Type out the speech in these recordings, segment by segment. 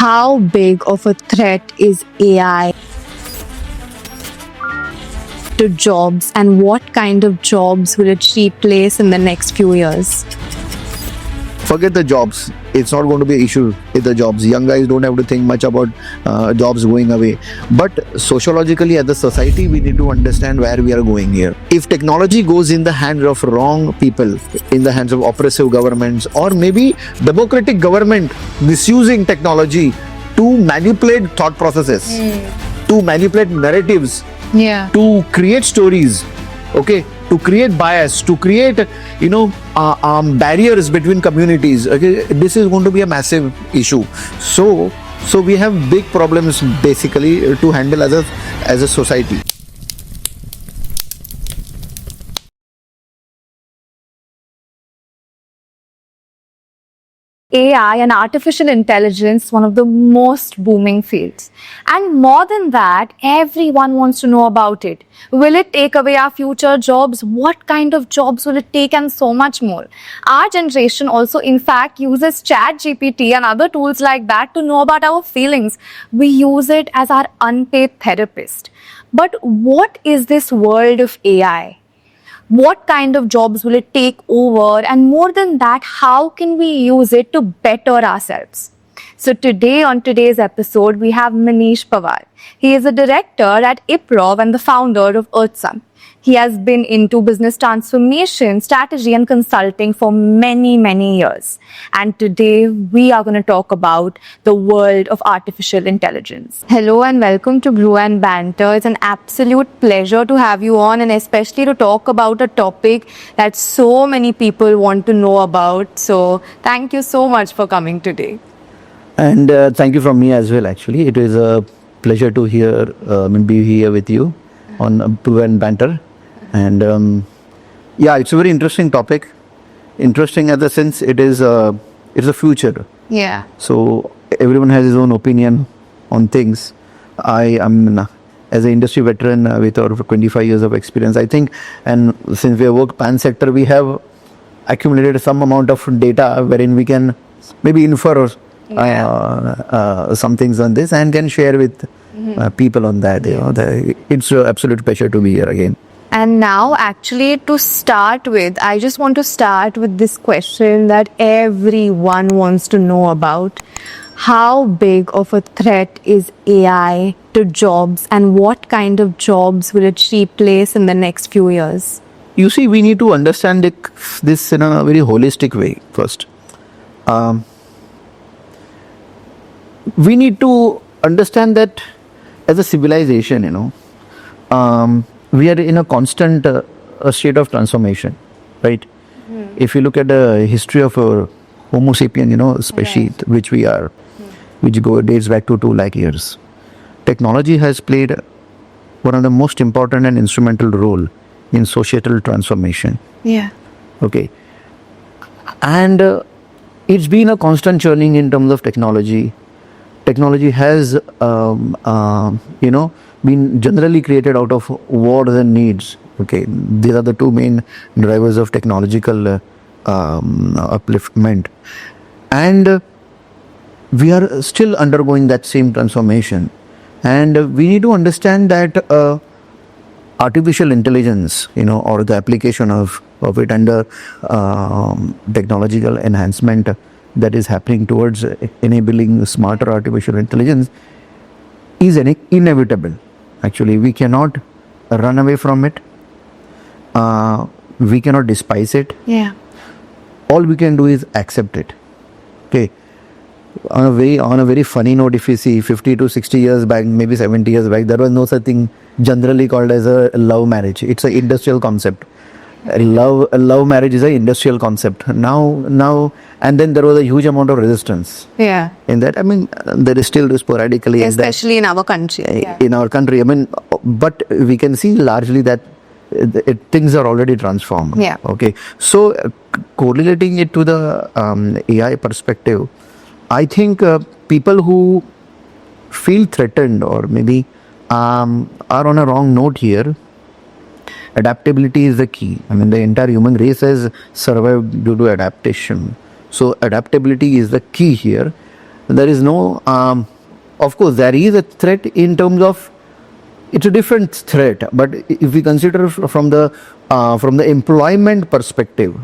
How big of a threat is AI to jobs, and what kind of jobs will it replace in the next few years? Forget the jobs. It's not going to be an issue with the jobs. Young guys don't have to think much about jobs going away. But sociologically, as a society, we need to understand where we are going here. If technology goes in the hands of wrong people, in the hands of oppressive governments, or maybe democratic government misusing technology to manipulate thought processes, to manipulate narratives, to create stories, okay, to create bias, to create barriers between communities, okay, this is going to be a massive issue. So we have big problems basically to handle as a society. AI and artificial intelligence, one of the most booming fields. And more than that, everyone wants to know about it. Will it take away our future jobs? What kind of jobs will it take? And so much more. Our generation also, in fact, uses ChatGPT and other tools like that to know about our feelings. We use it as our unpaid therapist. But what is this world of AI? What kind of jobs will it take over? And more than that, how can we use it to better ourselves? So today, on today's episode, we have Manish Pawar. He is a director at IMPROV and the founder of Earthsum. He has been into business transformation, strategy and consulting for many, many years. And today we are going to talk about the world of artificial intelligence. Hello and welcome to Breww and Banter. It's an absolute pleasure to have you on, and especially to talk about a topic that so many people want to know about. So thank you so much for coming today. And thank you from me as well, actually. It is a pleasure to be here with you on Breww and Banter. And it's a very interesting topic. Interesting in the sense it's a future. Yeah. So everyone has his own opinion on things. I am, as an industry veteran with over 25 years of experience, I think, and since we have worked pan sector, we have accumulated some amount of data wherein we can maybe infer some things on this and can share with people on that. It's an absolute pleasure to be here again. And now, actually, to start with, I just want to start with this question that everyone wants to know about. How big of a threat is AI to jobs, and what kind of jobs will it replace in the next few years? You see, we need to understand this in a very holistic way first. We need to understand that as a civilization, we are in a constant state of transformation, right? If you look at the history of Homo sapien, species, which we are, which dates back to 2 lakh years, technology has played one of the most important and instrumental role in societal transformation. Yeah. Okay. And it's been a constant churning in terms of technology. Technology has, been generally created out of wants and needs. Okay, these are the two main drivers of technological upliftment, and we are still undergoing that same transformation. And we need to understand that artificial intelligence, or the application of it under technological enhancement that is happening towards enabling smarter artificial intelligence is inevitable. Actually, we cannot run away from it. We cannot despise it. Yeah. All we can do is accept it. Okay. On a very funny note, if you see 50 to 60 years back, maybe 70 years back, there was no such thing generally called as a love marriage. It's an industrial concept. Love marriage is an industrial concept now, and then there was a huge amount of resistance. Yeah. In that, there is still sporadically, especially in our country. In our country, but we can see largely that things are already transformed. Yeah. Okay. So correlating it to the AI perspective, I think people who feel threatened or maybe are on a wrong note here. Adaptability is the key. The entire human race has survived due to adaptation. So adaptability is the key here. There is no, of course, there is a threat in terms of, it's a different threat, but if we consider from the employment perspective,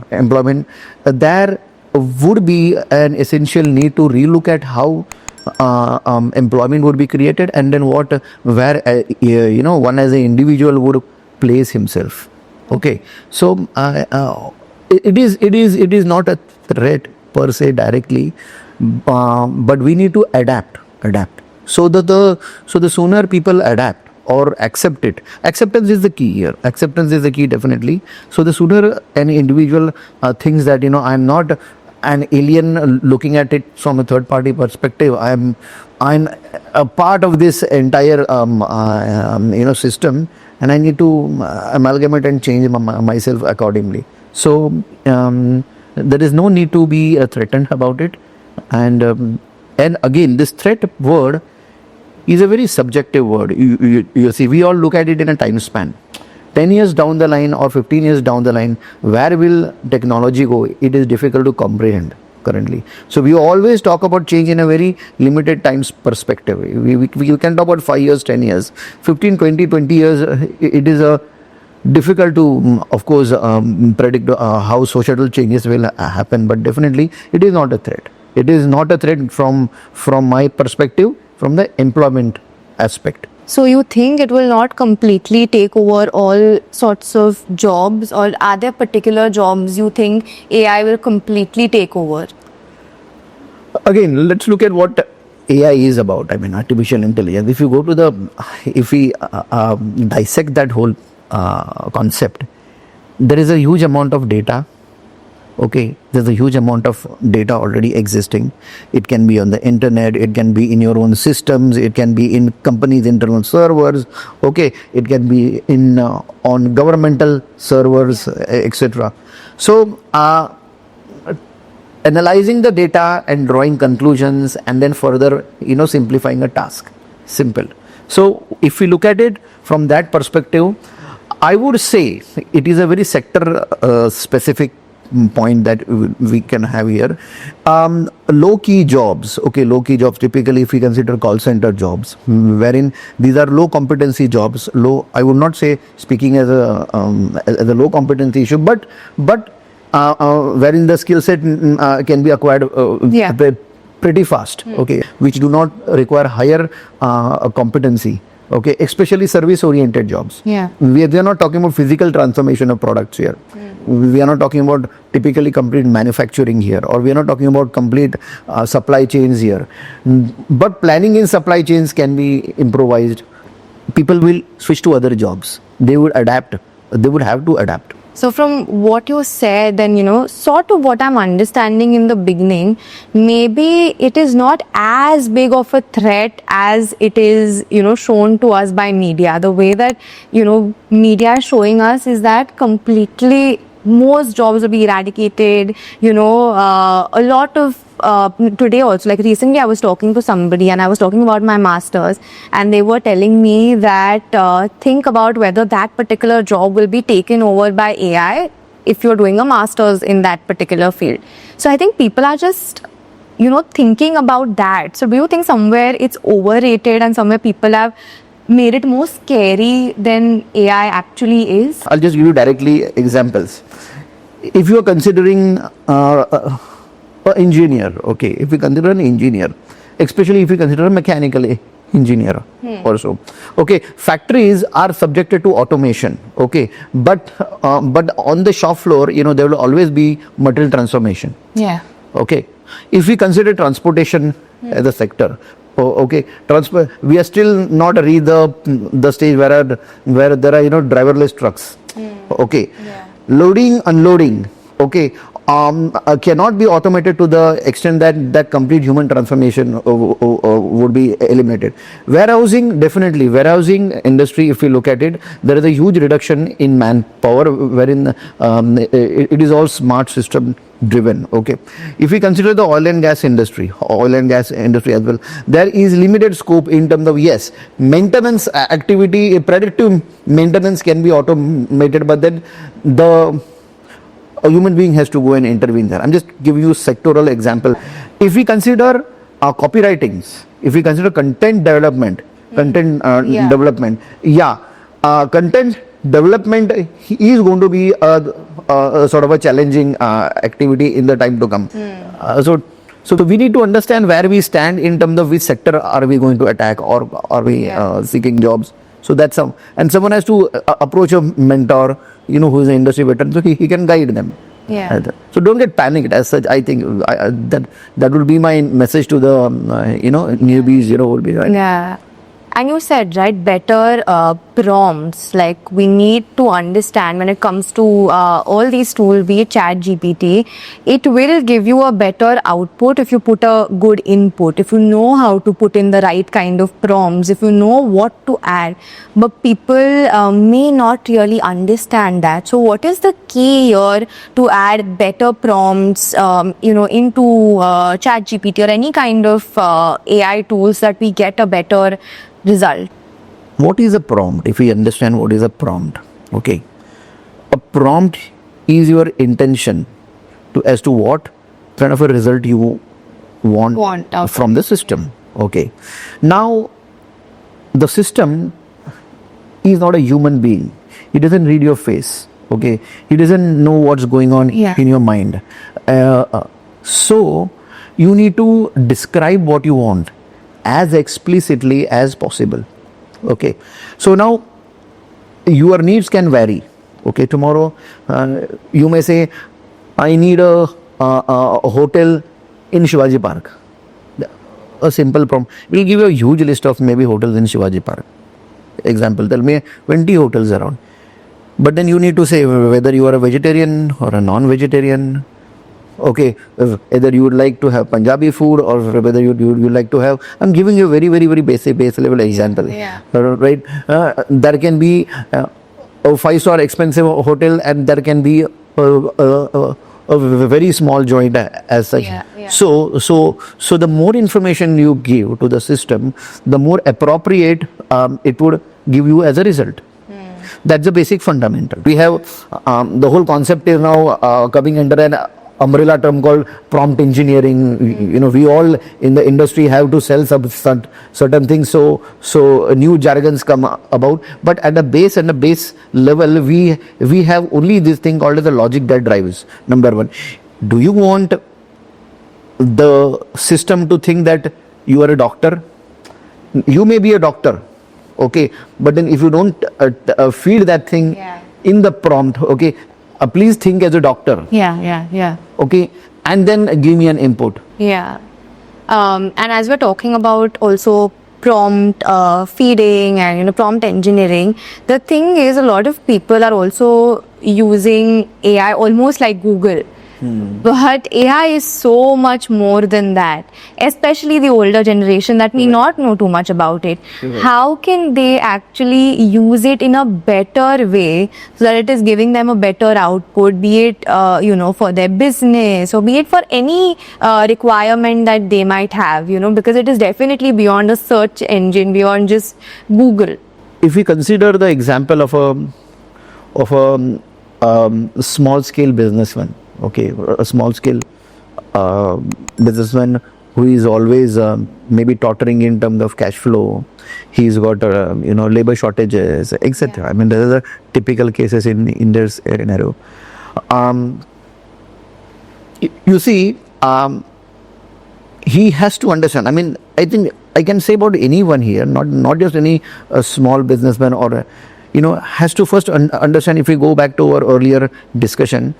there would be an essential need to relook at how employment would be created, and then where one as an individual would place himself. Okay, so it is not a threat per se directly, but we need to adapt. So the sooner people adapt or accept it, acceptance is the key here. Acceptance is the key, definitely. So the sooner any individual thinks that I'm not an alien looking at it from a third party perspective, I'm a part of this entire system, and I need to amalgamate and change myself accordingly. So there is no need to be threatened about it. And again, this threat word is a very subjective word. You see, we all look at it in a time span. 10 years down the line or 15 years down the line, where will technology go? It is difficult to comprehend currently. So we always talk about change in a very limited time perspective. We can talk about 5 years, 10 years, 15, 20 years. It is difficult to, of course, predict how societal changes will happen, but definitely it is not a threat. It is not a threat from my perspective, from the employment aspect. So you think it will not completely take over all sorts of jobs, or are there particular jobs you think AI will completely take over? Again, let's look at what AI is about. I mean, artificial intelligence. If we dissect that whole concept, there is a huge amount of data. Okay, there's a huge amount of data already existing. It can be on the internet, it can be in your own systems, it can be in companies' internal servers. Okay, it can be in on governmental servers, etc. So analyzing the data and drawing conclusions, and then further simplifying a task. Simple. So if we look at it from that perspective, I would say it is a very sector specific point that we can have here. Low key jobs, typically if we consider call center jobs, wherein these are low competency jobs. I would not say speaking as a low competency issue, but wherein the skill set can be acquired pretty fast. Okay, which do not require higher competency. Okay, especially service oriented jobs. We are not talking about physical transformation of products here. We are not talking about typically complete manufacturing here, or we are not talking about complete supply chains here. But planning in supply chains can be improvised. People will switch to other jobs. They would adapt. They would have to adapt. So from what you said, then, sort of what I'm understanding in the beginning, maybe it is not as big of a threat as it is, shown to us by media. The way that, media is showing us is that completely most jobs will be eradicated, a lot of today also, like recently I was talking to somebody and I was talking about my masters, and they were telling me that think about whether that particular job will be taken over by AI if you're doing a masters in that particular field. So I think people are just thinking about that. So do you think somewhere it's overrated and somewhere people have made it more scary than AI actually is? I'll just give you directly examples. If you are considering an engineer, okay, if you consider an engineer, especially if you consider a mechanical engineer also, okay, factories are subjected to automation, okay, but on the shop floor, there will always be material transformation. Okay, if we consider transportation as a sector, okay, we are still not reached the stage where there are driverless trucks. Okay, loading, unloading, okay, cannot be automated to the extent that complete human transformation would be eliminated. Warehousing, definitely, warehousing industry, if we look at it, there is a huge reduction in manpower, wherein it is all smart system driven. Okay, if we consider the oil and gas industry as well, there is limited scope in terms of, yes, maintenance activity, predictive maintenance can be automated, but then a human being has to go and intervene there. I'm just giving you sectoral example. If we consider copywritings, if we consider content development, Yeah. development, content development is going to be a sort of a challenging activity in the time to come. So we need to understand where we stand in terms of which sector are we going to attack, or are we seeking jobs. So that's how, and someone has to approach a mentor, who is an industry veteran, so he can guide them. Yeah. So don't get panicked as such. I think that would be my message to the newbies. Would be right. Yeah. And you said, right, better prompts. Like, we need to understand when it comes to all these tools, be it Chat GPT, it will give you a better output if you put a good input, if you know how to put in the right kind of prompts, if you know what to add. But people may not really understand that. So what is the key here to add better prompts, into Chat GPT or any kind of AI tools that we get a better result? What is a prompt? If we understand what is a prompt, okay, a prompt is your intention as to what kind of a result you want Okay. from the system. Okay, now the system is not a human being. He doesn't read your face. Okay, he doesn't know what's going on in your mind. So you need to describe what you want as explicitly as possible. Okay, so now your needs can vary. Okay, tomorrow you may say, I need a hotel in Shivaji Park. A simple prompt will give you a huge list of maybe hotels in Shivaji Park. Example, tell me 20 hotels around. But then you need to say whether you are a vegetarian or a non-vegetarian. Okay, either you would like to have Punjabi food or whether you like to have. I'm giving you a very, very, very base level example. Yeah. Right? There can be a 5-star expensive hotel, and there can be a very small joint as such. Yeah. So the more information you give to the system, the more appropriate it would give you as a result. That's the basic fundamental. We have the whole concept is now coming under an umbrella term called prompt engineering. We all in the industry have to sell certain things, so new jargons come about. But at the base level, we have only this thing called as the logic that drives. Number one, do you want the system to think that you are a doctor? You may be a doctor, okay, but then if you don't feed that thing in the prompt, okay, please think as a doctor. Yeah. Okay, and then give me an input. Yeah. And as we're talking about also prompt feeding and prompt engineering, the thing is a lot of people are also using AI almost like Google. But AI is so much more than that, especially the older generation that may not know too much about it. How can they actually use it in a better way so that it is giving them a better output, be it for their business or be it for any requirement that they might have, because it is definitely beyond a search engine, beyond just Google. If we consider the example of a small scale businessman, okay, a small scale businessman who is always maybe tottering in terms of cash flow, he's got labor shortages, etc. I mean, those are typical cases in this scenario. You see, he has to understand. I mean, I think I can say about anyone here, not just any small businessman or has to first understand. If we go back to our earlier discussion,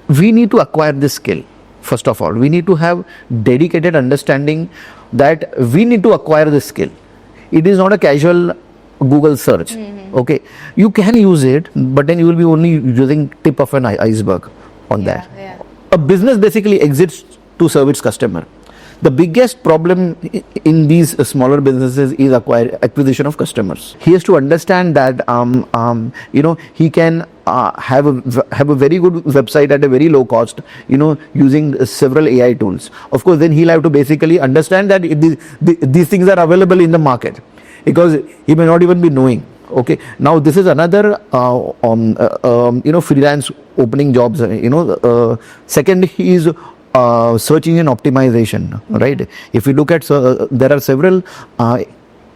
we need to acquire this skill. First of all, we need to have dedicated understanding that we need to acquire this skill. It is not a casual Google search. Okay, you can use it, but then you will be only using tip of an iceberg on that. A business basically exists to serve its customer. The biggest problem in these smaller businesses is acquisition of customers. He has to understand that he can have a very good website at a very low cost, using several AI tools. Of course, then he'll have to basically understand that these things are available in the market, because he may not even be knowing. Okay, now this is another freelance opening jobs. Second, he is search engine optimization, right? If you look at, there are several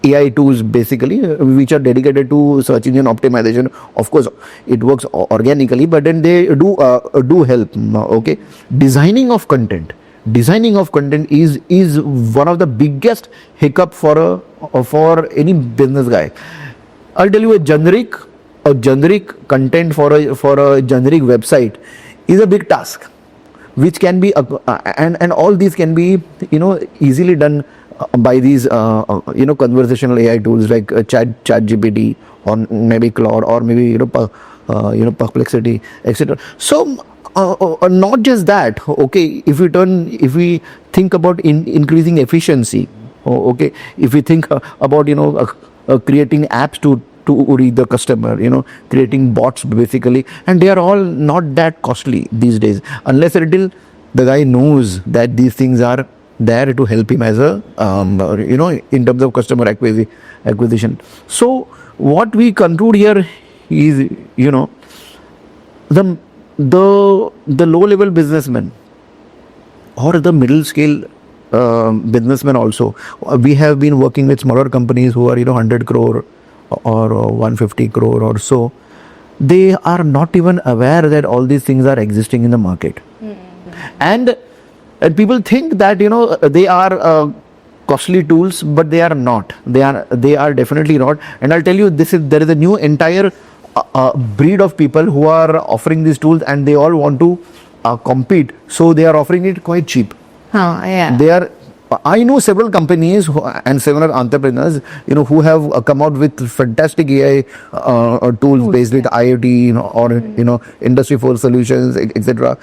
AI tools basically which are dedicated to search engine optimization. Of course, it works organically, but then they do help. Okay, designing of content is one of the biggest hiccup for any business guy. I'll tell you, a generic content for a generic website is a big task, which can be and all these can be easily done by these conversational AI tools like Chat GPT, or maybe Claude, or maybe Perplexity, etc. So not just that. Okay, if we think about increasing efficiency, okay, if we think about creating apps to reach the customer, creating bots basically, and they are all not that costly these days, unless and until the guy knows that these things are there to help him as a in terms of customer acquisition. So what we conclude here is, the low level businessman or the middle scale businessmen also, we have been working with smaller companies who are 100 crore or 150 crore or so. They are not even aware that all these things are existing in the market. And people think that they are costly tools, but they are not. They are definitely not. And I'll tell you, there is a new entire breed of people who are offering these tools, and they all want to compete. So they are offering it quite cheap. Yeah. I know several companies and several entrepreneurs, who have come out with fantastic AI tools based with IoT, or Industry 4 solutions, etc.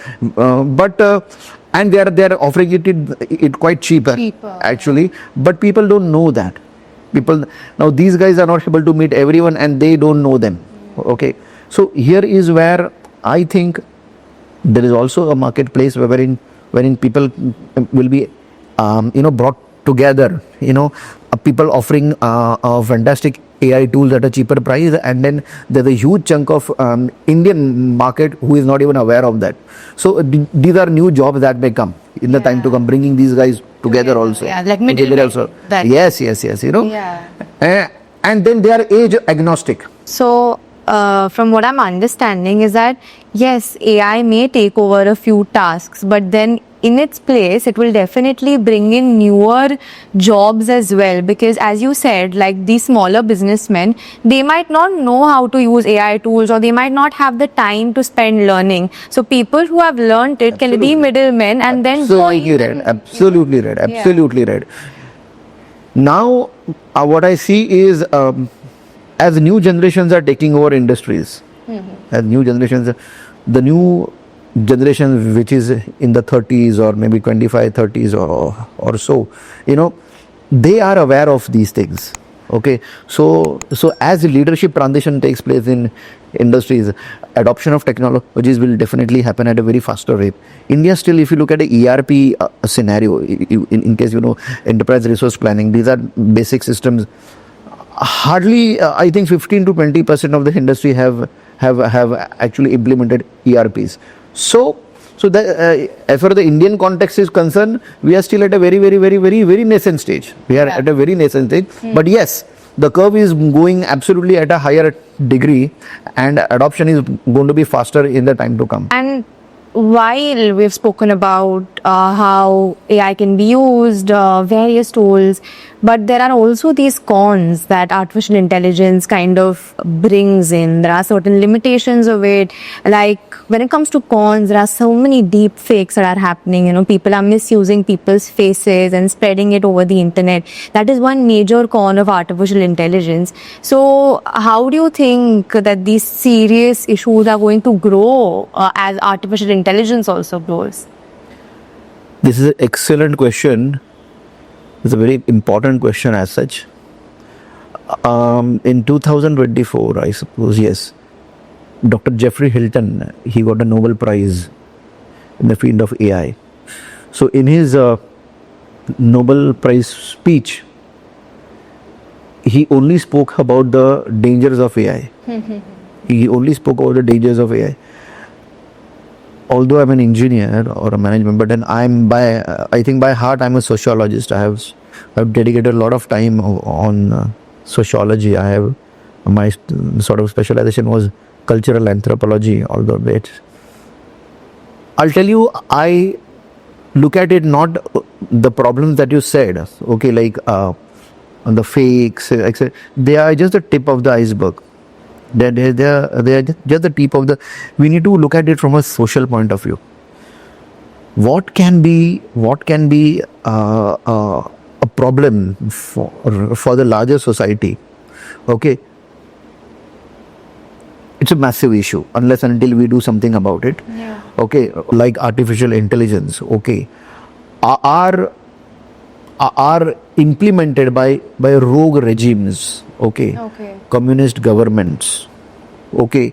And they are offering it quite cheaper actually. But people don't know that. Now these guys are not able to meet everyone, and they don't know them. Okay, so here is where I think there is also a marketplace wherein people will be brought together, people offering fantastic AI tools at a cheaper price, and then there's a huge chunk of Indian market who is not even aware of that. So these are new jobs that may come in the time to come, bringing these guys together also. Yeah, like middle also. Yes, Yeah. And then they are age agnostic. So, from what I'm understanding is that, yes, AI may take over a few tasks, but then in its place, it will definitely bring in newer jobs as well. Because as you said, like these smaller businessmen, they might not know how to use AI tools, or they might not have the time to spend learning. So people who have learned it can be middlemen and then Absolutely right. Now, what I see is, as new generations are taking over industries, as new generations, the new generation which is in the 30s or maybe 25, 30s or so, they are aware of these things. Okay, so as leadership transition takes place in industries, adoption of technologies will definitely happen at a very faster rate. India still, if you look at the ERP scenario, in case enterprise resource planning, these are basic systems. Hardly, I think 15 to 20% of the industry have actually implemented ERPs. So that, as far as the Indian context is concerned, we are still at a very, very, very, very, very nascent stage. We are at a very nascent stage. But yes, the curve is going absolutely at a higher degree, and adoption is going to be faster in the time to come. And while we've spoken about how AI can be used, various tools, but there are also these cons that artificial intelligence kind of brings in. There are certain limitations of it. Like when it comes to cons, there are so many deep fakes that are happening. People are misusing people's faces and spreading it over the internet. That is one major con of artificial intelligence. So how do you think that these serious issues are going to grow as artificial intelligence also grows? This is an excellent question. It's a very important question as such. In 2024, I suppose, yes, Dr. Jeffrey Hilton, he got a Nobel Prize in the field of AI. So in his Nobel Prize speech, he only spoke about the dangers of AI. He only spoke about the dangers of AI. although I'm an engineer or a management, but then I think by heart I'm a sociologist. I've dedicated a lot of time on sociology. My sort of specialization was cultural anthropology, although I'll tell you, I look at it not the problems that you said, okay, like on the fakes, etc. They are just the tip of the iceberg. They are just the tip of the. We need to look at it from a social point of view. What can be a problem for the larger society? Okay, it's a massive issue unless and until we do something about it. Yeah. Okay, like artificial intelligence. Okay, are implemented by rogue regimes. Okay, Okay. communist governments. Okay,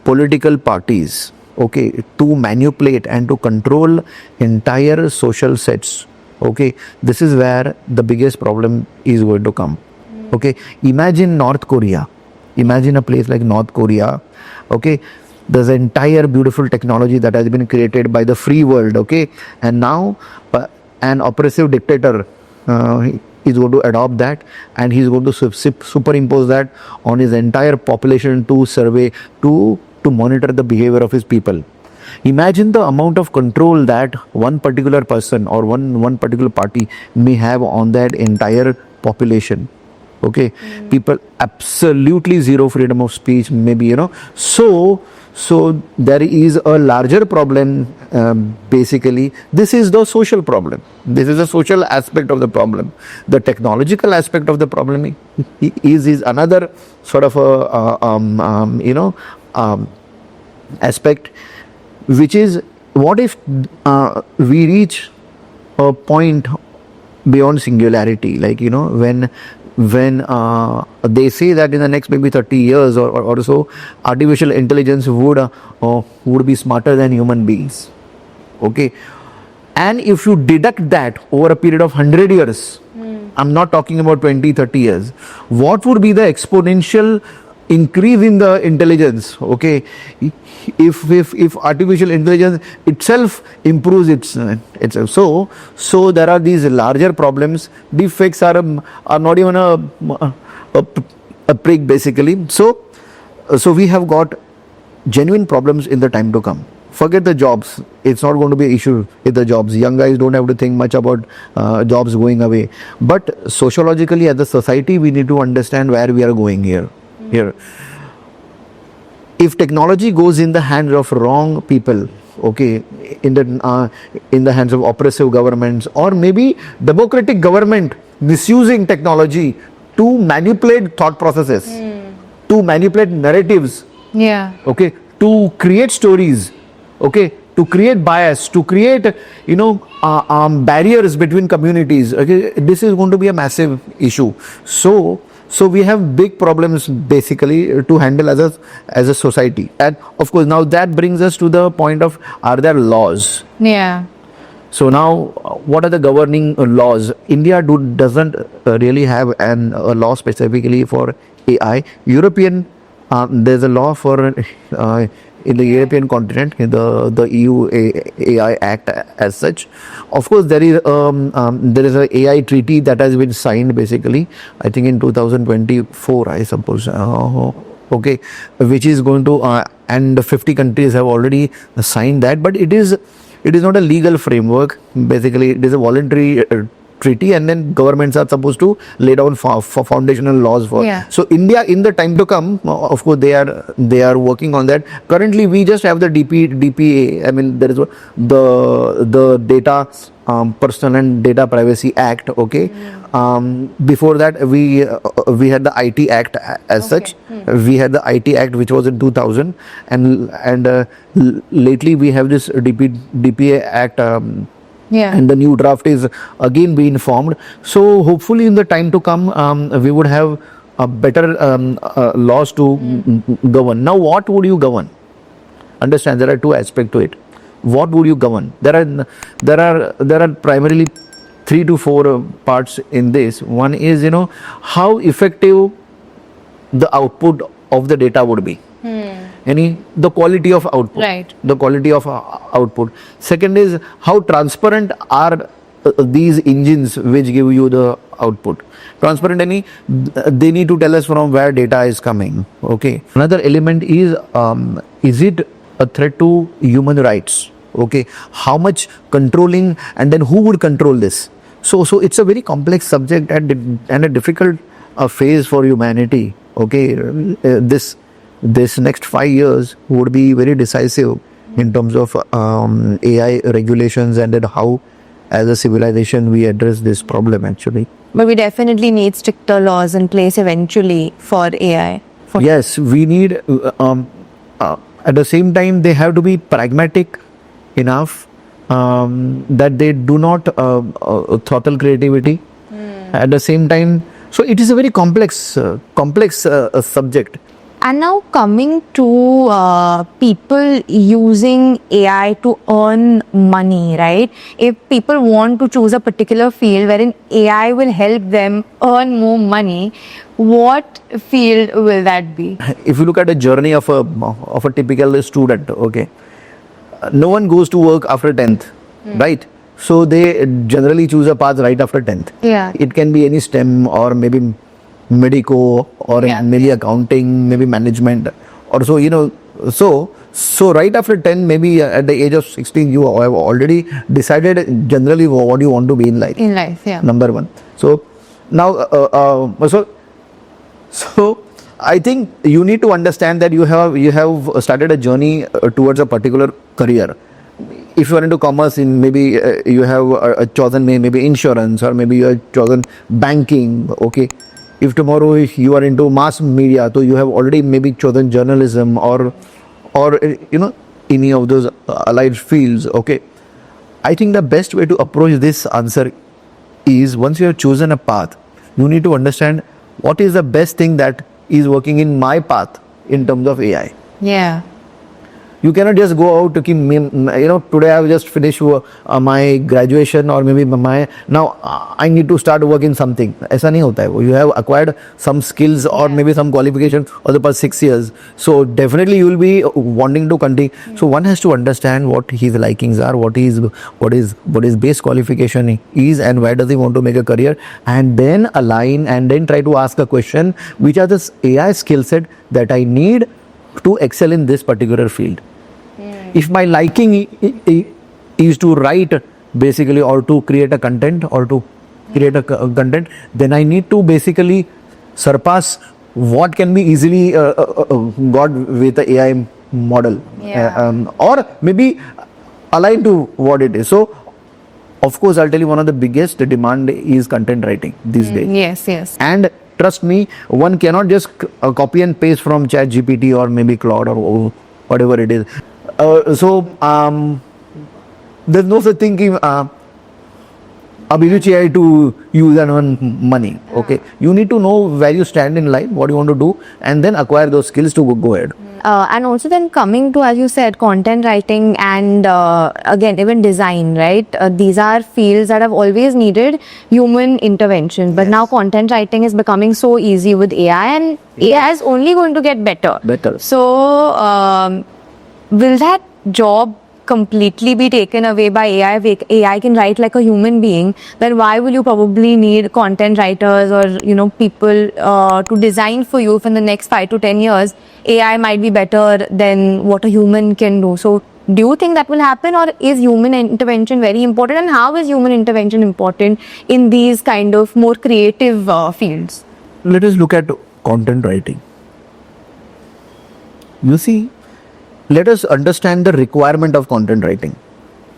political parties. Okay, to manipulate and to control entire social sets. Okay, this is where the biggest problem is going to come. Okay, imagine North Korea. Imagine a place like North Korea. Okay, there's an entire beautiful technology that has been created by the free world. Okay, and now an oppressive dictator is going to adopt that, and he's going to superimpose that on his entire population to survey, to monitor the behavior of his people. Imagine the amount of control that one particular person or one particular party may have on that entire population. Okay, people absolutely zero freedom of speech, maybe, so there is a larger problem. Basically, this is the social problem. This is the social aspect of the problem. The technological aspect of the problem is another sort of aspect, which is, what if we reach a point beyond singularity, like, when they say that in the next maybe 30 years or so, artificial intelligence would be smarter than human beings. Okay, and if you deduct that over a period of 100 years, I'm not talking about 20-30 years, what would be the exponential increase in the intelligence? Okay, if artificial intelligence itself improves itself, so there are these larger problems. Deepfakes are not even a prick, basically. So we have got genuine problems in the time to come. Forget the jobs. It's not going to be an issue with the jobs. Young guys don't have to think much about jobs going away. But sociologically, as a society, we need to understand where we are going here. If technology goes in the hands of wrong people, okay, in the hands of oppressive governments, or maybe democratic government misusing technology to manipulate thought processes, to manipulate narratives, Yeah. okay, to create stories, okay, to create bias, to create barriers between communities. Okay, this is going to be a massive issue. So we have big problems basically to handle as a society. And of course, now that brings us to the point of, are there laws? Yeah. So now, what are the governing laws? India doesn't really have a law specifically for AI. There's a law for in the European continent, in the EU AI Act as such. Of course, there is a AI treaty that has been signed basically, I think in 2024, I suppose. Okay, which is going to and 50 countries have already signed that, but it is not a legal framework. Basically, it is a voluntary treaty, and then governments are supposed to lay down for foundational laws for. Yeah. So India, in the time to come, of course, they are working on that. Currently, we just have the DPA. I mean, there is the Data Personal and Data Privacy Act. Okay. Before that, we had the IT Act as such. We had the IT Act, which was in 2000, and lately we have this DPA Act. And the new draft is again being formed. So hopefully in the time to come, we would have better laws to govern. Now, what would you govern? Understand, there are two aspects to it. What would you govern? There are primarily 3 to 4 parts in this. One is, how effective the output of the data would be. the quality of output. Right. The quality of output. Second is how transparent are these engines which give you the output. Transparent they need to tell us from where data is coming. Okay. Another element is it a threat to human rights? Okay. How much controlling, and then who would control this? So it's a very complex subject and a difficult phase for humanity. Okay. This next 5 years would be very decisive in terms of AI regulations, and then how as a civilization we address this problem actually. But we definitely need stricter laws in place eventually for AI. Yes, we need at the same time they have to be pragmatic enough that they do not throttle creativity. At the same time, so it is a very complex subject. And now coming to people using AI to earn money, right? If people want to choose a particular field wherein AI will help them earn more money, what field will that be? If you look at the journey of a typical student, okay, no one goes to work after 10th, right? So they generally choose a path right after 10th. Yeah. It can be any STEM or maybe medico or maybe accounting, maybe management, or so so right after 10, maybe at the age of 16, you have already decided generally what you want to be in life. In life, yeah. Number one. So now so I think you need to understand that you have started a journey towards a particular career. If you are into commerce, in maybe you have chosen maybe insurance, or maybe you have chosen banking. Okay. If tomorrow you are into mass media, so you have already maybe chosen journalism or any of those allied fields. Okay. I think the best way to approach this answer is, once you have chosen a path, you need to understand what is the best thing that is working in my path in terms of AI. Yeah. You cannot just go out to keep, today I have just finished my graduation, or maybe now I need to start working something. ऐसा नहीं होता है. You have acquired some skills or maybe some qualification for the past 6 years. So definitely you will be wanting to continue. So one has to understand what his likings are, what his base qualification is, and where does he want to make a career, and then align and then try to ask a question, which are the AI skill set that I need to excel in this particular field. If my liking is to write basically, or to create a content, or to create a content, then I need to basically surpass what can be easily got with the AI model, or maybe align to what it is. So of course I'll tell you, one of the biggest demand is content writing these days. Yes. And trust me, one cannot just copy and paste from ChatGPT or maybe Claude or whatever it is. So there's no such thing abhiruchi hai to use and earn money. Okay, you need to know where you stand in life, what you want to do, and then acquire those skills to go ahead. And also then coming to, as you said, content writing and again even design, right? These are fields that have always needed human intervention, but now content writing is becoming so easy with AI, and AI is only going to get better. So will that job completely be taken away by AI? If AI can write like a human being, then why will you probably need content writers or people to design for you if in the next 5 to 10 years AI might be better than what a human can do? So do you think that will happen, or is human intervention very important, and how is human intervention important in these kind of more creative fields? Let us look at content writing. You see, let us understand the requirement of content writing.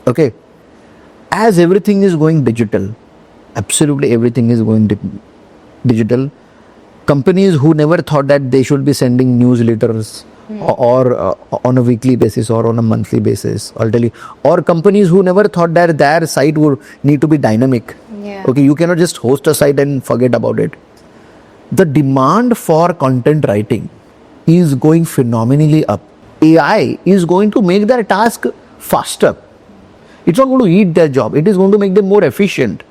Okay, as everything is going digital, absolutely everything is going digital. Companies who never thought that they should be sending newsletters or on a weekly basis or on a monthly basis, I'll tell you, or companies who never thought that their site would need to be dynamic. Okay, you cannot just host a site and forget about it. The demand for content writing is going phenomenally up. AI is going to make their task faster. It's not going to eat their job. It is going to make them more efficient.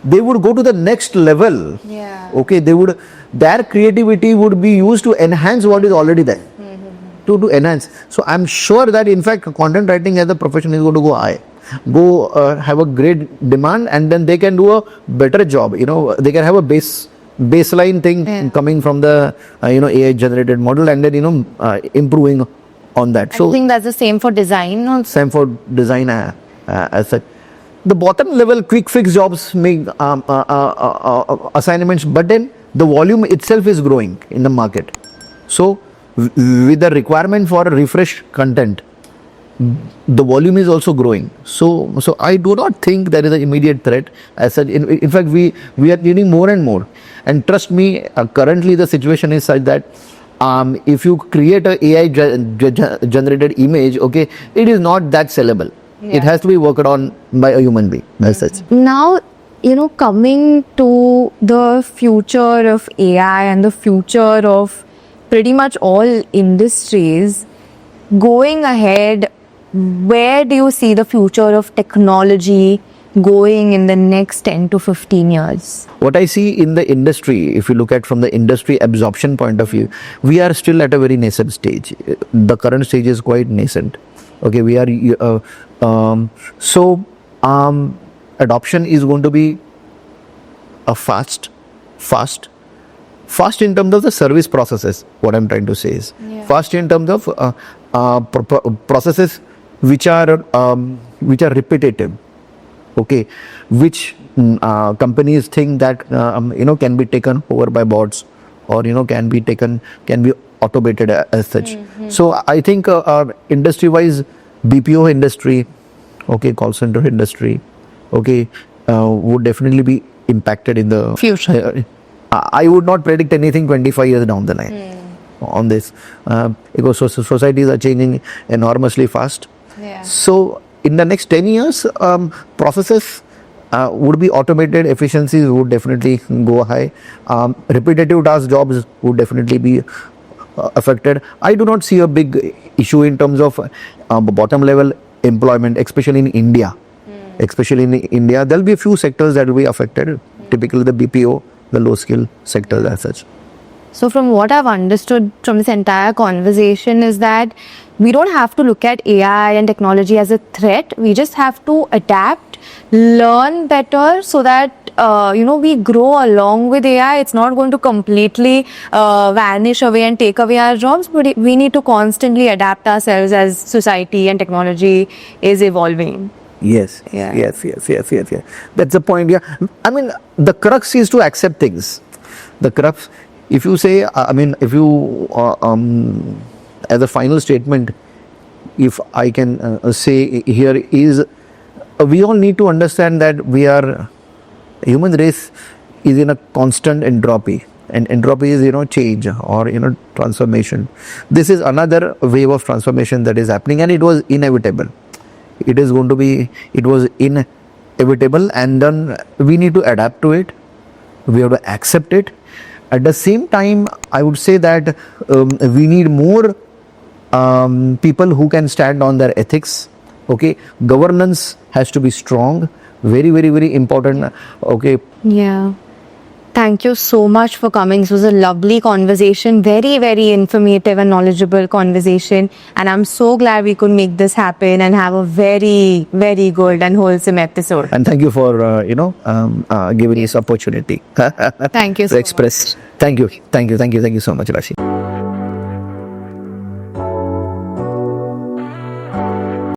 They would go to the next level. Okay, their creativity would be used to enhance what is already there. to enhance. So I'm sure that in fact content writing as a profession is going to go high, have a great demand, and then they can do a better job. They can have a baseline thing coming from the AI generated model, and then improving on that. I think that's the same for design also. Same for design as such. The bottom level quick fix jobs make assignments, but then the volume itself is growing in the market. So with the requirement for refresh content, the volume is also growing. So I do not think there is an immediate threat as such. In fact, we are needing more and more. And trust me, currently the situation is such that if you create a AI generated image, okay, it is not that sellable. It has to be worked on by a human being as such. Now, coming to the future of AI and the future of pretty much all industries, going ahead, where do you see the future of technology going in the next 10 to 15 years? What I see in the industry, if you look at from the industry absorption point of view, we are still at a very nascent stage. The current stage is quite nascent. Okay, we are adoption is going to be a fast in terms of the service processes. What I'm trying to say is fast in terms of processes which are repetitive. Okay, which companies think that can be taken over by bots, or can be automated as such. So I think industry wise, BPO industry, okay, call center industry, okay, would definitely be impacted in the future. I would not predict anything 25 years down the line on this, because societies are changing enormously fast. So in the next 10 years, processes would be automated, efficiencies would definitely go high, repetitive task jobs would definitely be affected. I do not see a big issue in terms of bottom level employment, especially in India. Especially in India, there will be a few sectors that will be affected, typically the BPO, the low skill sectors as such. So from what I've understood from this entire conversation is that we don't have to look at AI and technology as a threat. We just have to adapt, learn better so that we grow along with AI. It's not going to completely vanish away and take away our jobs, but we need to constantly adapt ourselves as society and technology is evolving. Yes. That's the point. Yeah, I mean, the crux is to accept things. The crux, if you say, if you as a final statement, if I can say here is, we all need to understand that human race is in a constant entropy, and entropy is change or transformation. This is another wave of transformation that is happening, and it was inevitable. It was inevitable, and then we need to adapt to it. We have to accept it. At the same time, I would say that we need more people who can stand on their ethics. Okay, governance has to be strong. Very, very, very important. Okay. Yeah. Thank you so much for coming. This was a lovely conversation, very, very informative and knowledgeable conversation. And I'm so glad we could make this happen and have a very, very good and wholesome episode. And thank you for giving us opportunity Thank you to express. Thank you so much, Rashi.